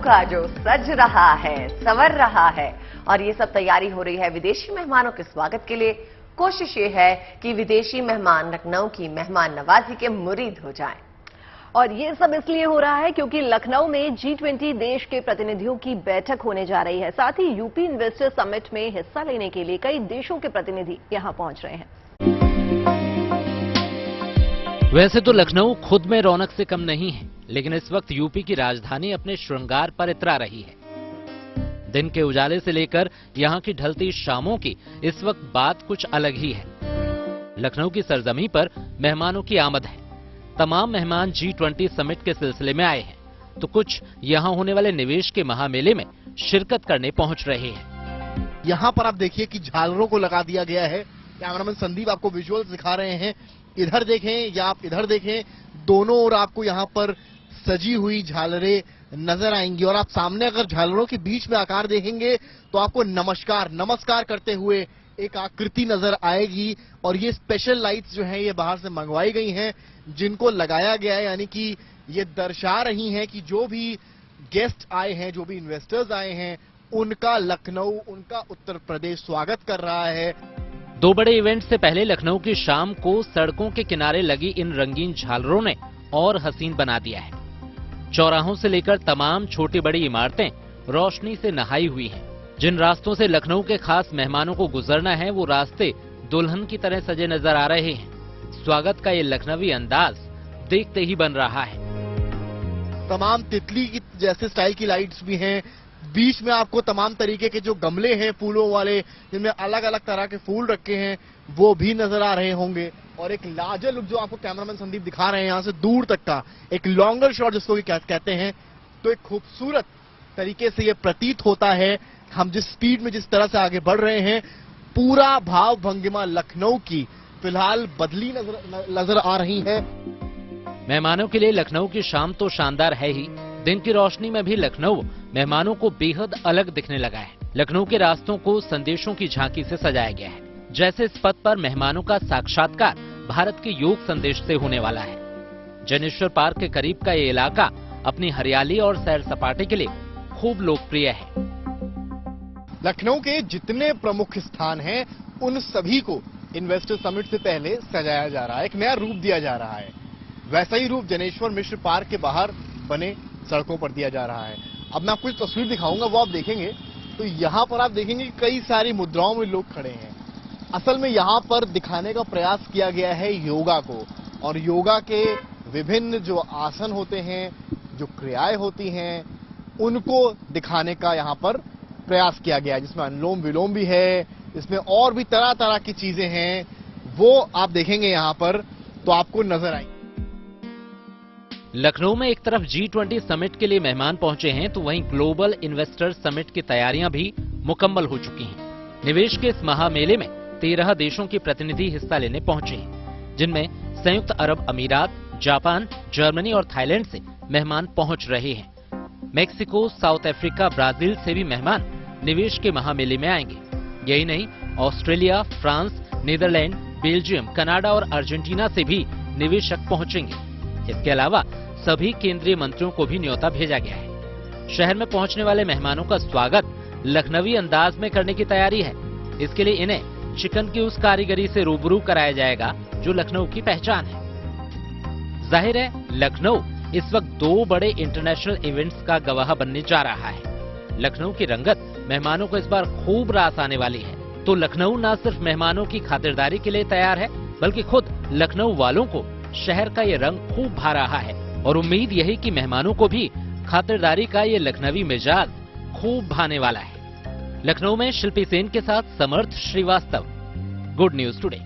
का जो सज रहा है, संवर रहा है और ये सब तैयारी हो रही है विदेशी मेहमानों के स्वागत के लिए। कोशिश ये है कि विदेशी मेहमान लखनऊ की मेहमान नवाजी के मुरीद हो जाएं। और ये सब इसलिए हो रहा है क्योंकि लखनऊ में G20 देश के प्रतिनिधियों की बैठक होने जा रही है। साथ ही यूपी इन्वेस्टर समिट में हिस्सा लेने के लिए कई देशों के प्रतिनिधि यहां पहुंच रहे हैं। वैसे तो लखनऊ खुद में रौनक से कम नहीं है, लेकिन इस वक्त यूपी की राजधानी अपने श्रृंगार पर इतरा रही है। दिन के उजाले से लेकर यहां की ढलती शामों की इस वक्त बात कुछ अलग ही है। लखनऊ की सरजमी पर मेहमानों की आमद है। तमाम मेहमान G20 समिट के सिलसिले में आए हैं, तो कुछ यहां होने वाले निवेश के महामेले में शिरकत करने पहुंच रहे हैं। यहाँ पर आप देखिए कि झालरों को लगा दिया गया है। कैमरामैन संदीप आपको विजुअल्स दिखा रहे हैं। इधर देखें या आप इधर देखें, दोनों ओर आपको यहाँ पर सजी हुई झालरें नजर आएंगी। और आप सामने अगर झालरों के बीच में आकार देखेंगे तो आपको नमस्कार करते हुए एक आकृति नजर आएगी। और ये स्पेशल लाइट्स जो हैं ये बाहर से मंगवाई गई हैं, जिनको लगाया गया है, यानी कि ये दर्शा रही हैं कि जो भी गेस्ट आए हैं, जो भी इन्वेस्टर्स आए हैं, उनका लखनऊ, उनका उत्तर प्रदेश स्वागत कर रहा है। दो बड़े इवेंट से पहले लखनऊ की शाम को सड़कों के किनारे लगी इन रंगीन झालरों ने और हसीन बना दिया है। चौराहों से लेकर तमाम छोटी बड़ी इमारतें रोशनी से नहाई हुई हैं। जिन रास्तों से लखनऊ के खास मेहमानों को गुजरना है, वो रास्ते दुल्हन की तरह सजे नजर आ रहे हैं। स्वागत का ये लखनवी अंदाज देखते ही बन रहा है। तमाम तितली की जैसे स्टाइल की लाइट्स भी हैं। बीच में आपको तमाम तरीके के जो गमले हैं फूलों वाले, जिनमें अलग अलग तरह के फूल रखे हैं, वो भी नजर आ रहे होंगे। और एक लार्जर लुक जो आपको कैमरामैन संदीप दिखा रहे हैं, यहाँ से दूर तक का एक लॉन्गर शॉट जिसको भी कहते हैं, तो एक खूबसूरत तरीके से ये प्रतीत होता है। हम जिस स्पीड में जिस तरह से आगे बढ़ रहे हैं, पूरा भाव भंगिमा लखनऊ की फिलहाल बदली नजर आ रही है। मेहमानों के लिए लखनऊ की शाम तो शानदार है ही, दिन की रोशनी में भी लखनऊ मेहमानों को बेहद अलग दिखने लगा है। लखनऊ के रास्तों को संदेशों की झांकी से सजाया गया है, जैसे इस पथ पर मेहमानों का साक्षात्कार भारत के योग संदेश से होने वाला है। जनेश्वर पार्क के करीब का ये इलाका अपनी हरियाली और सैर सपाटे के लिए खूब लोकप्रिय है। लखनऊ के जितने प्रमुख स्थान हैं, उन सभी को इन्वेस्टर समिट से पहले सजाया जा रहा है, एक नया रूप दिया जा रहा है। वैसा ही रूप जनेश्वर मिश्र पार्क के बाहर बने सड़कों पर दिया जा रहा है। अब मैं आपको एक तस्वीर दिखाऊंगा, वो आप देखेंगे तो यहाँ पर आप देखेंगे कई सारी मुद्राओं में लोग खड़े हैं। असल में यहाँ पर दिखाने का प्रयास किया गया है योगा को, और योगा के विभिन्न जो आसन होते हैं, जो क्रियाएं होती हैं, उनको दिखाने का यहाँ पर प्रयास किया गया है, जिसमें अनुलोम विलोम भी है, इसमें और भी तरह तरह की चीजें हैं। वो आप देखेंगे यहाँ पर तो आपको नजर आएंगे। लखनऊ में एक तरफ G20 समिट के लिए मेहमान पहुंचे हैं, तो वहीं ग्लोबल इन्वेस्टर समिट की तैयारियां भी मुकम्मल हो चुकी हैं। निवेश के इस महामेले में 13 देशों के प्रतिनिधि हिस्सा लेने पहुंचे हैं, जिनमें संयुक्त अरब अमीरात, जापान, जर्मनी और थाईलैंड से मेहमान पहुंच रहे हैं। मेक्सिको, साउथ अफ्रीका, ब्राजील से भी मेहमान निवेश के महामेले में आएंगे। यही नहीं, Australia, France, Netherlands, Belgium, Canada और अर्जेंटीना से भी निवेशक पहुंचेंगे। इसके अलावा सभी केंद्रीय मंत्रियों को भी न्योता भेजा गया है। शहर में पहुंचने वाले मेहमानों का स्वागत लखनवी अंदाज में करने की तैयारी है। इसके लिए इन्हें चिकन की उस कारीगरी से रूबरू कराया जाएगा जो लखनऊ की पहचान है। जाहिर है, लखनऊ इस वक्त दो बड़े इंटरनेशनल इवेंट्स का गवाह बनने जा रहा है। लखनऊ की रंगत मेहमानों को इस बार खूब रास आने वाली है। तो लखनऊ न सिर्फ मेहमानों की खातिरदारी के लिए तैयार है, बल्कि खुद लखनऊ वालों को शहर का ये रंग खूब भा रहा है। और उम्मीद यही कि मेहमानों को भी खातिरदारी का ये लखनवी मिजाज खूब भाने वाला है। लखनऊ में शिल्पी सेन के साथ समर्थ श्रीवास्तव, गुड न्यूज टुडे।